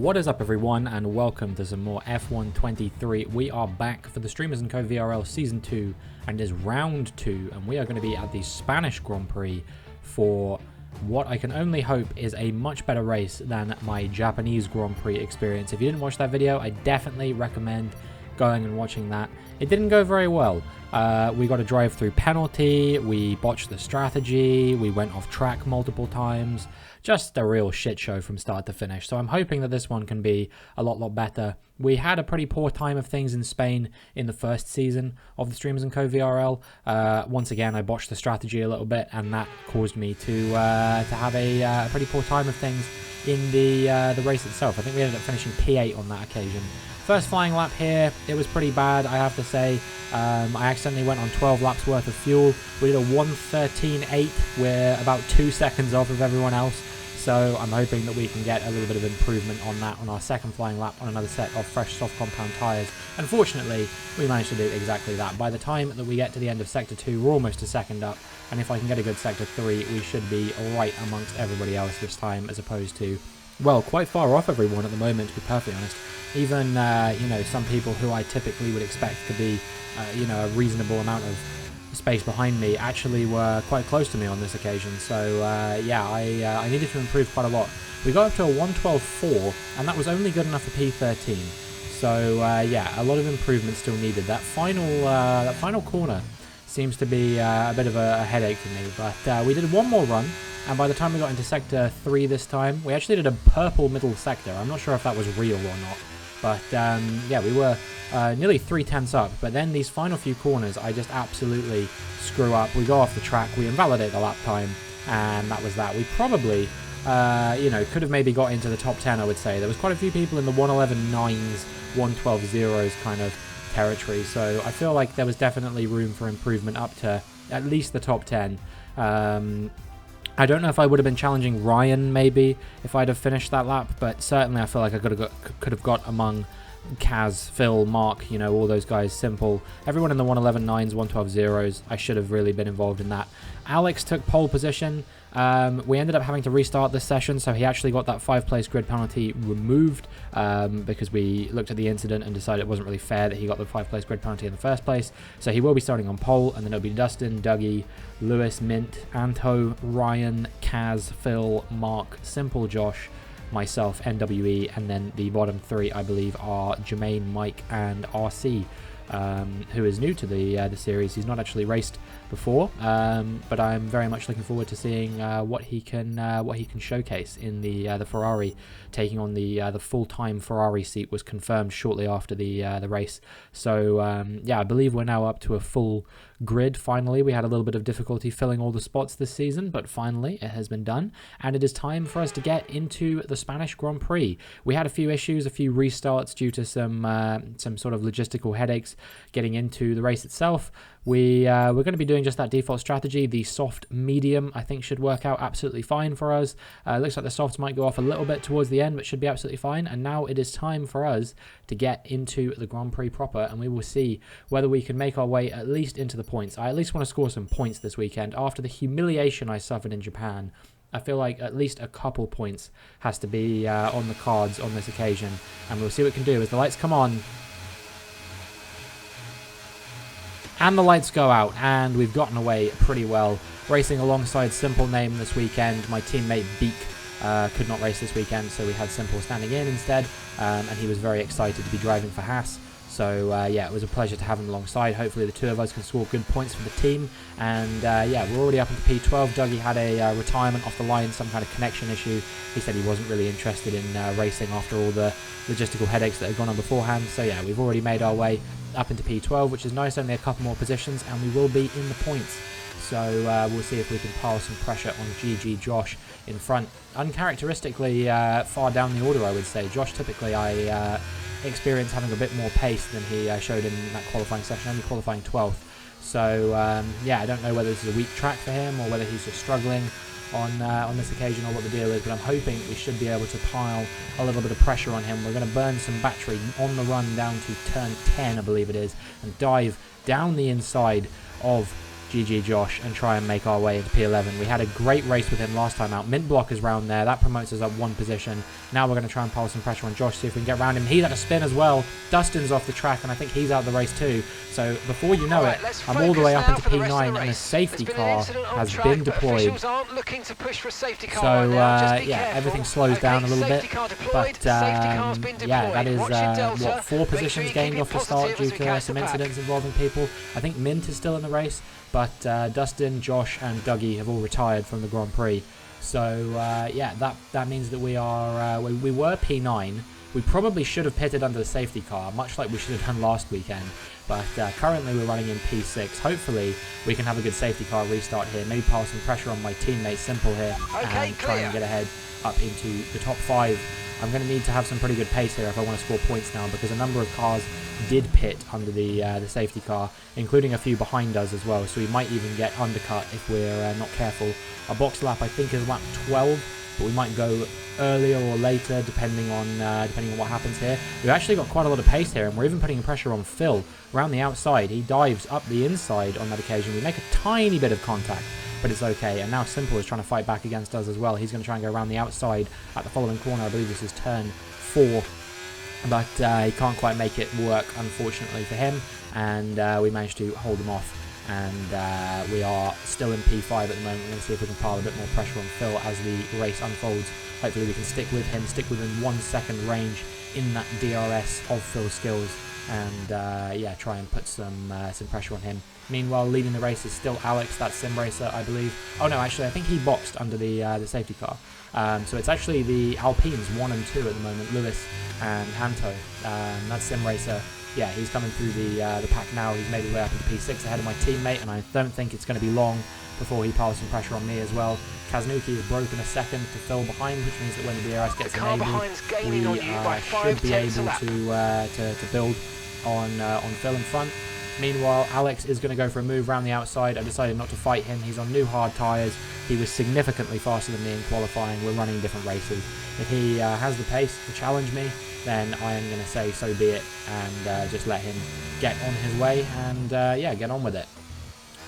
What is up everyone, and welcome to some more F1 23. We are back for the Streamers & Co VRL Season 2, and it is Round 2, and we are going to be at the Spanish Grand Prix for what I can only hope is a much better race than my Japanese Grand Prix experience. If you didn't watch that video, I definitely recommend going and watching that. It didn't go very well. We got a drive-through penalty, we botched the strategy, we went off track multiple times. Just a real shit show from start to finish. So I'm hoping that this one can be a lot better. We had a pretty poor time of things in Spain in the first season of the Streamers & Co VRL. Once again, I botched the strategy a little bit, and that caused me to have a pretty poor time of things in the race itself. I think we ended up finishing P8 on that occasion. First flying lap here, it was pretty bad, I have to say. I accidentally went on 12 laps worth of fuel. We did a 1:13.8. We're about 2 seconds off of everyone else. So I'm hoping that we can get a little bit of improvement on that on our second flying lap on another set of fresh soft compound tyres. Unfortunately, we managed to do exactly that. By the time that we get to the end of Sector 2, we're almost a second up. And if I can get a good Sector 3, we should be right amongst everybody else this time, as opposed to, well, quite far off everyone at the moment, to be perfectly honest. Even, you know, some people who I typically would expect to be, you know, a reasonable amount of space behind me actually were quite close to me on this occasion. So, yeah, I needed to improve quite a lot. We got up to a 1:12.4, and that was only good enough for P13. So, yeah, a lot of improvement still needed. That final corner seems to be a bit of a headache for me. But we did one more run. And by the time we got into Sector 3 this time, we actually did a purple middle sector. I'm not sure if that was real or not. But, yeah, we were nearly 3/10 up. But then these final few corners, I just absolutely screw up. We go off the track, we invalidate the lap time, and that was that. We probably, you know, could have maybe got into the top 10, I would say. There was quite a few people in the 1:11.9s, 1:12.0s kind of territory. So I feel like there was definitely room for improvement up to at least the top 10. I don't know if I would have been challenging Ryan, maybe, if I'd have finished that lap, but certainly I feel like I could have got among Kaz, Phil, Mark, you know, all those guys, Simple. Everyone in the 1:11.9s, 1:12.0s, I should have really been involved in that. Alex took pole position. We ended up having to restart this session, so he actually got that 5-place grid penalty removed because we looked at the incident and decided it wasn't really fair that he got the 5-place grid penalty in the first place. So he will be starting on pole, and then it'll be Dustin, Dougie, Lewis, Mint, Anto, Ryan, Kaz, Phil, Mark, Simple, Josh, myself, NWE, and then the bottom 3, I believe, are Jermaine, Mike, and RC. Who is new to the series. He's not actually raced before, but I'm very much looking forward to seeing what he can showcase in the Ferrari. Taking on the full-time Ferrari seat was confirmed shortly after the race. So yeah, I believe we're now up to a full grid. Finally, we had a little bit of difficulty filling all the spots this season, but finally it has been done, and it is time for us to get into the Spanish Grand Prix. We had a few issues, a few restarts due to some sort of logistical headaches getting into the race itself. We're going to be doing just that default strategy. The soft medium, I think, should work out absolutely fine for us. Looks like the softs might go off a little bit towards the end, but should be absolutely fine. And now it is time for us to get into the Grand Prix proper, and we will see whether we can make our way at least into the points. I at least want to score some points this weekend. After the humiliation I suffered in Japan, I feel like at least a couple points has to be on the cards on this occasion, and we'll see what we can do as the lights come on. And the lights go out, and we've gotten away pretty well. Racing alongside Simple Name this weekend. My teammate Beak could not race this weekend, so we had Simple standing in instead, and he was very excited to be driving for Haas. So yeah, it was a pleasure to have him alongside. Hopefully the two of us can score good points for the team. And yeah, we're already up into P12. Dougie had a retirement off the line, some kind of connection issue. He said he wasn't really interested in racing after all the logistical headaches that had gone on beforehand. So yeah, we've already made our way up into P12, which is nice. Only a couple more positions, and we will be in the points. So we'll see if we can pile some pressure on GG Josh in front. Uncharacteristically far down the order, I would say. Josh, typically I experience having a bit more pace than he showed in that qualifying session, only qualifying 12th. So yeah, I don't know whether this is a weak track for him or whether he's just struggling on this occasion or what the deal is, but I'm hoping we should be able to pile a little bit of pressure on him. We're going to burn some battery on the run down to turn 10, I believe it is, and dive down the inside of GG Josh, and try and make our way into P11. We had a great race with him last time out. Mint block is round there. That promotes us up one position. Now we're going to try and pile some pressure on Josh, see if we can get around him. He's had a spin as well. Dustin's off the track, and I think he's out of the race too. So before you know it, I'm all the way up into P9, and a safety car has been deployed. So yeah, everything slows down a little bit. But yeah, that is what, 4 positions gained off the start due to some incidents involving people. I think Mint is still in the race, but Dustin, Josh, and Dougie have all retired from the Grand Prix. So yeah, that means that we are we were P9. We probably should have pitted under the safety car, much like we should have done last weekend. But currently we're running in P6. Hopefully we can have a good safety car restart here. Maybe pile some pressure on my teammate Simple here and try and get ahead up into the top 5. I'm going to need to have some pretty good pace here if I want to score points now, because a number of cars did pit under the safety car, including a few behind us as well, so we might even get undercut if we're not careful. Our box lap I think is lap 12, but we might go earlier or later depending on what happens here. We've actually got quite a lot of pace here, and we're even putting pressure on Phil around the outside. He dives up the inside on that occasion. We make a tiny bit of contact, but it's okay. And now Simple is trying to fight back against us as well. He's going to try and go around the outside at the following corner. I believe this is turn 4. But he can't quite make it work, unfortunately for him. And we managed to hold him off. And we are still in P5 at the moment. We're going to see if we can pile a bit more pressure on Phil as the race unfolds. Hopefully we can stick with him, stick within 1 second range in that DRS of Phil's skills. And yeah, try and put some pressure on him. Meanwhile, leading the race is still Alex, that sim racer, I believe. Oh no, actually, I think he boxed under the safety car. So it's actually the Alpines 1 and 2 at the moment, Lewis and Hanto. That sim racer, yeah, he's coming through the pack now. He's made his way up into P6 ahead of my teammate, and I don't think it's going to be long before he piles some pressure on me as well. Kaznuki has broken a second to Phil behind, which means that when the DRS gets enabled, we should be able to build on Phil in front. Meanwhile, Alex is going to go for a move around the outside. I decided not to fight him. He's on new hard tyres. He was significantly faster than me in qualifying. We're running different races. If he has the pace to challenge me, then I am going to say so be it and just let him get on his way and yeah, get on with it.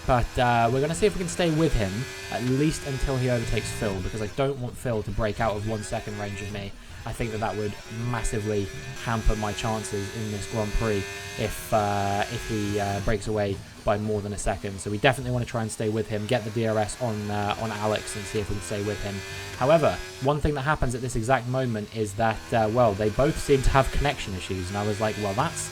But we're going to see if we can stay with him at least until he overtakes Phil, because I don't want Phil to break out of 1 second range of me. I think that would massively hamper my chances in this Grand Prix if he breaks away by more than a second. So we definitely want to try and stay with him, get the DRS on Alex and see if we can stay with him. However, one thing that happens at this exact moment is that, well, they both seem to have connection issues. And I was like, well, that's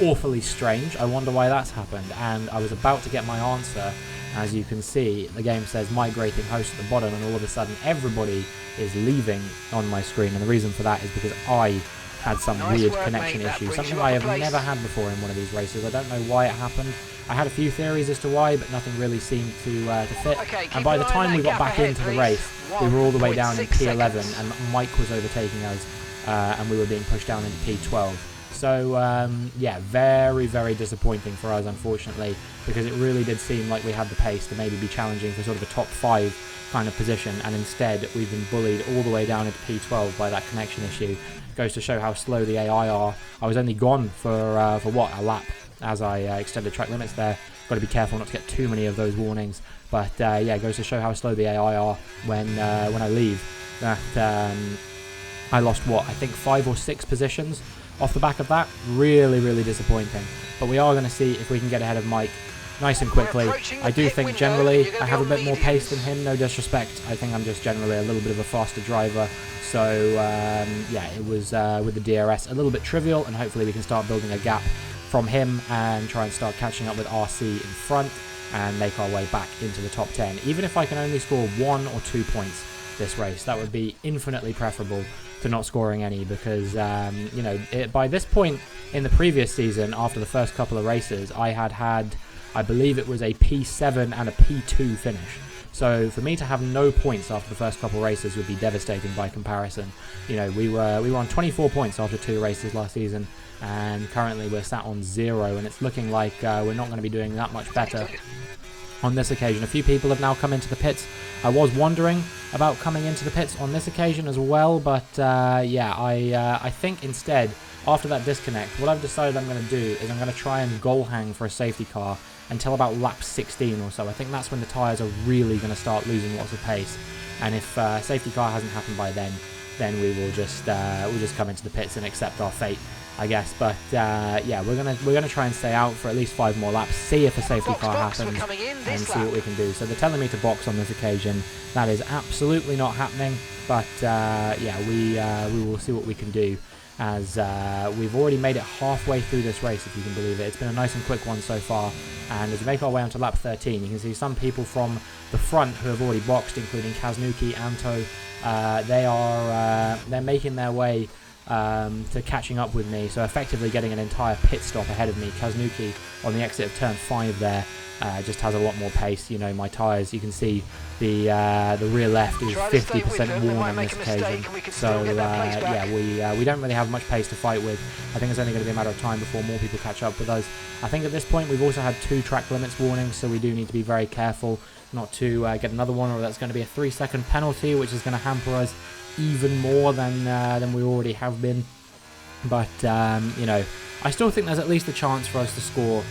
awfully strange. I wonder why that's happened. And I was about to get my answer. As you can see, the game says migrating host at the bottom, and all of a sudden everybody is leaving on my screen. And the reason for that is because I had some weird connection issue, something I have never had before in one of these races. I don't know why it happened. I had a few theories as to why, but nothing really seemed to fit. And by the time we got back into the race, we were all the way down in P11, and Mike was overtaking us, and we were being pushed down into P12. So, yeah, very, very disappointing for us, unfortunately, because it really did seem like we had the pace to maybe be challenging for sort of a top 5 kind of position, and instead we've been bullied all the way down into P12 by that connection issue. Goes to show how slow the AI are. I was only gone for what, a lap, as I extended track limits there. Got to be careful not to get too many of those warnings, but yeah, goes to show how slow the AI are when I leave. That I lost, what, I think 5 or 6 positions off the back of that. Really, really disappointing. But we are going to see if we can get ahead of Mike nice and quickly. I do think generally I have a bit more pace than him, no disrespect. I think I'm just generally a little bit of a faster driver. So yeah, it was with the DRS a little bit trivial, and hopefully we can start building a gap from him and try and start catching up with RC in front and make our way back into the top 10. Even if I can only score 1 or 2 points this race, that would be infinitely preferable to not scoring any, because you know, by this point in the previous season, after the first couple of races, I had I believe it was a P7 and a P2 finish. So for me to have no points after the first couple of races would be devastating by comparison. You know, we were on 24 points after 2 races last season, and currently we're sat on 0, and it's looking like we're not going to be doing that much better on this occasion. A few people have now come into the pits. I was wondering about coming into the pits on this occasion as well, but yeah, I think instead, after that disconnect, what I've decided I'm going to do is I'm going to try and goal hang for a safety car until about lap 16 or so. I think that's when the tyres are really going to start losing lots of pace, and if safety car hasn't happened by then we will just come into the pits and accept our fate, I guess. But yeah, we're gonna try and stay out for at least 5 more laps, see if a safety car happens, and see what we can do. So they're telling me to box on this occasion. That is absolutely not happening. But yeah, we will see what we can do, as we've already made it halfway through this race, if you can believe it. It's been a nice and quick one so far, and as we make our way onto lap 13, you can see some people from the front who have already boxed, including Kaznuki, Anto. They're making their way to catching up with me, so effectively getting an entire pit stop ahead of me. Kaznuki on the exit of turn 5 there just has a lot more pace. You know, my tyres, you can see the rear left is 50% worn on this occasion, so yeah, we don't really have much pace to fight with. I think it's only going to be a matter of time before more people catch up with us. I think at this point we've also had 2 track limits warnings, so we do need to be very careful not to get another one, or that's going to be a 3-second penalty, which is going to hamper us even more than we already have been. But you know, I still think there's at least a chance for us to score,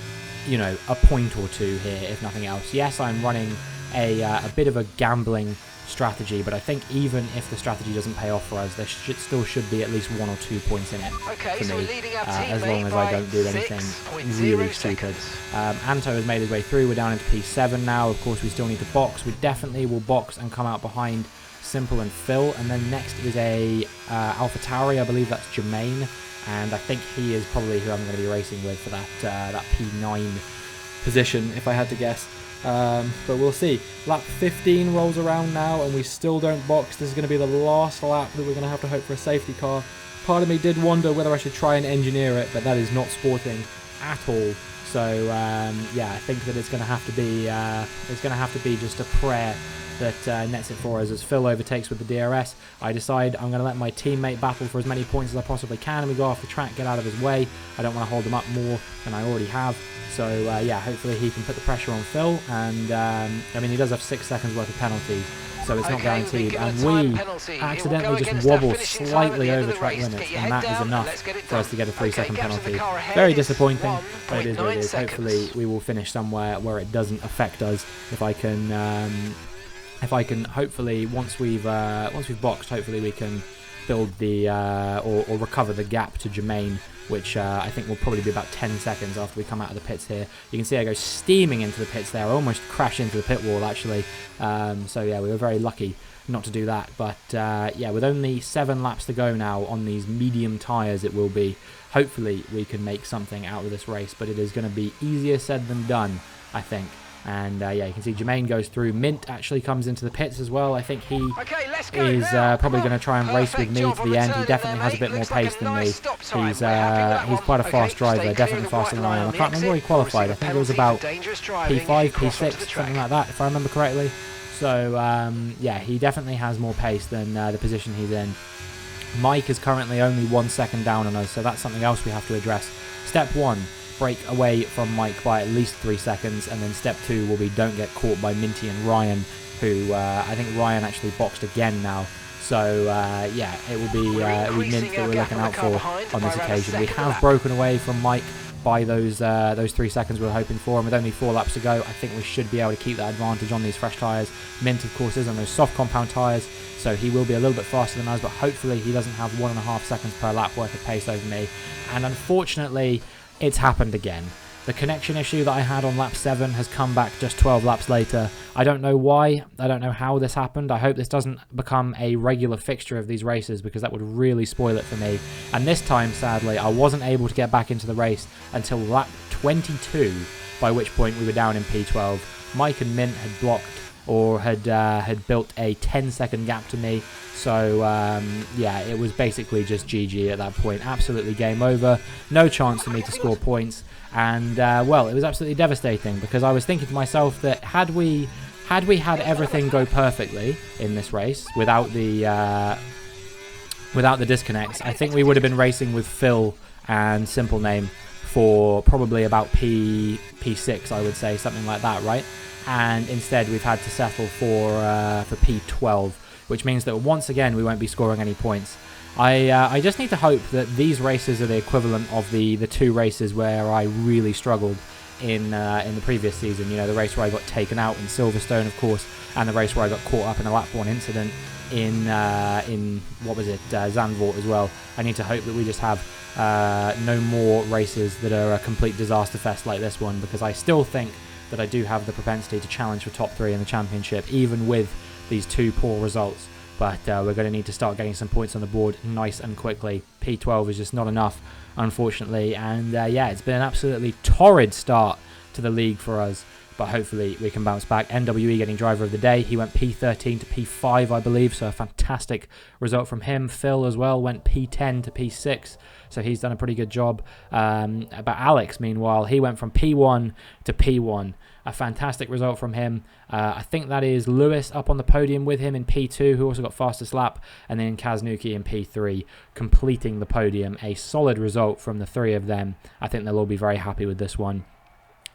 you know, a point or 2 here, if nothing else. Yes, I'm running a bit of a gambling strategy, but I think even if the strategy doesn't pay off for us, there still should be at least 1 or 2 points in it for me, as long as I don't do anything really stupid. Anto has made his way through. We're down into P7 now. Of course, we still need to box. We definitely will box and come out behind Simple and Phil, and then next is a AlphaTauri. I believe that's Jermaine, and I think he is probably who I'm going to be racing with for that P9 position, if I had to guess. But we'll see. Lap 15 rolls around now, and we still don't box. This is going to be the last lap that we're going to have to hope for a safety car. Part of me did wonder whether I should try and engineer it, but that is not sporting at all. So yeah, I think that it's going to have to be just a prayer that nets it for us. As Phil overtakes with the DRS, I decide I'm going to let my teammate battle for as many points as I possibly can, and we go off the track, get out of his way. I don't want to hold him up more than I already have. So yeah, hopefully he can put the pressure on Phil, and I mean, he does have 6 seconds worth of penalties, so it's not guaranteed, and we accidentally just wobble slightly over track limits, and that is enough for us to get a 3-second penalty. Very disappointing, but it is what it is. Hopefully we will finish somewhere where it doesn't affect us. If I can hopefully, once we've boxed, hopefully we can build the or recover the gap to Jermaine, which I think will probably be about 10 seconds after we come out of the pits here. You can see I go steaming into the pits there. I almost crash into the pit wall, actually. So yeah, we were very lucky not to do that. But yeah, with only 7 laps to go now on these medium tyres, it will be. Hopefully we can make something out of this race, but it is going to be easier said than done, I think. And yeah, you can see Jermaine goes through. Mint actually comes into the pits as well. I think he is probably going to try and race with me to the end. He definitely has a bit more pace than me. He's quite a fast driver, definitely faster than I am. I can't remember where he qualified. I think it was about P5, P6, something like that, if I remember correctly. So yeah, he definitely has more pace than the position he's in. Mike is currently only 1 second down on us, so that's something else we have to address. Step 1. Break away from Mike by at least 3 seconds, and then step 2 will be don't get caught by Minty and Ryan, who I think Ryan actually boxed again now. So yeah, it will be Mint that we're looking out for on this occasion. We have broken away from Mike by those 3 seconds we were hoping for, and with only 4 laps to go, I think we should be able to keep that advantage on these fresh tyres. Mint, of course, is on those soft compound tyres, so he will be a little bit faster than us, but hopefully he doesn't have 1.5 seconds per lap worth of pace over me. And unfortunately, it's happened again. The connection issue that I had on lap 7 has come back just 12 laps later. I don't know why. I don't know how this happened. I hope this doesn't become a regular fixture of these races, because that would really spoil it for me. And this time, sadly, I wasn't able to get back into the race until lap 22, by which point we were down in P12. Mike and Mint had blocked, or had built a 10-second gap to me. So yeah, it was basically just GG at that point. Absolutely game over. No chance for me to score points. And well, it was absolutely devastating, because I was thinking to myself that had we had everything go perfectly in this race without the disconnects, I think we would have been racing with Phil and Simple Name for probably about P6, I would say, something like that, right? And instead we've had to settle for P12, which means that once again we won't be scoring any points. I just need to hope that these races are the equivalent of the 2 races where I really struggled in the previous season. You know, the race where I got taken out in Silverstone, of course, and the race where I got caught up in a lap 1 incident in what was it, Zandvoort as well. I need to hope that we just have no more races that are a complete disaster fest like this one, because I still think that I do have the propensity to challenge for top 3 in the championship, even with these 2 poor results. But we're going to need to start getting some points on the board nice and quickly. P12 is just not enough, unfortunately. And yeah, it's been an absolutely torrid start to the league for us. But hopefully we can bounce back. NWE getting driver of the day. He went P13 to P5, I believe. So a fantastic result from him. Phil as well went P10 to P6. So he's done a pretty good job. But Alex, meanwhile, he went from P1 to P1. A fantastic result from him. I think that is Lewis up on the podium with him in P2, who also got fastest lap, and then Kaznuki in P3, completing the podium. A solid result from the 3 of them. I think they'll all be very happy with this one.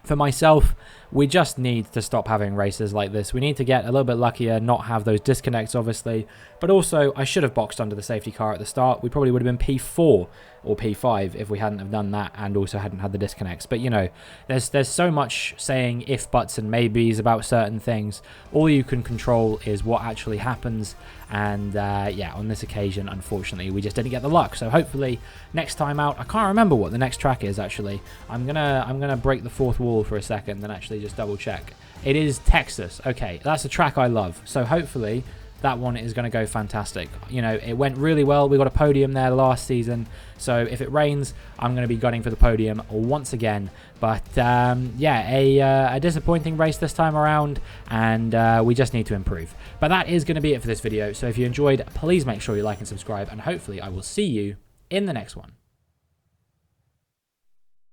For myself, we just need to stop having races like this. We need to get a little bit luckier, not have those disconnects, obviously. But also, I should have boxed under the safety car at the start. We probably would have been P4 or P5 if we hadn't have done that and also hadn't had the disconnects. But, you know, there's so much saying if, buts, and maybes about certain things. All you can control is what actually happens. And, yeah, on this occasion, unfortunately, we just didn't get the luck. So hopefully, next time out, I can't remember what the next track is, actually. I'm gonna break the 4th wall for a second and actually just double check. It is Texas. Okay, that's a track I love. So hopefully that one is going to go fantastic. You know, it went really well. We got a podium there last season. So if it rains, I'm going to be gunning for the podium once again. But yeah, a disappointing race this time around, and we just need to improve. But that is going to be it for this video. So if you enjoyed, please make sure you like and subscribe, and hopefully I will see you in the next one.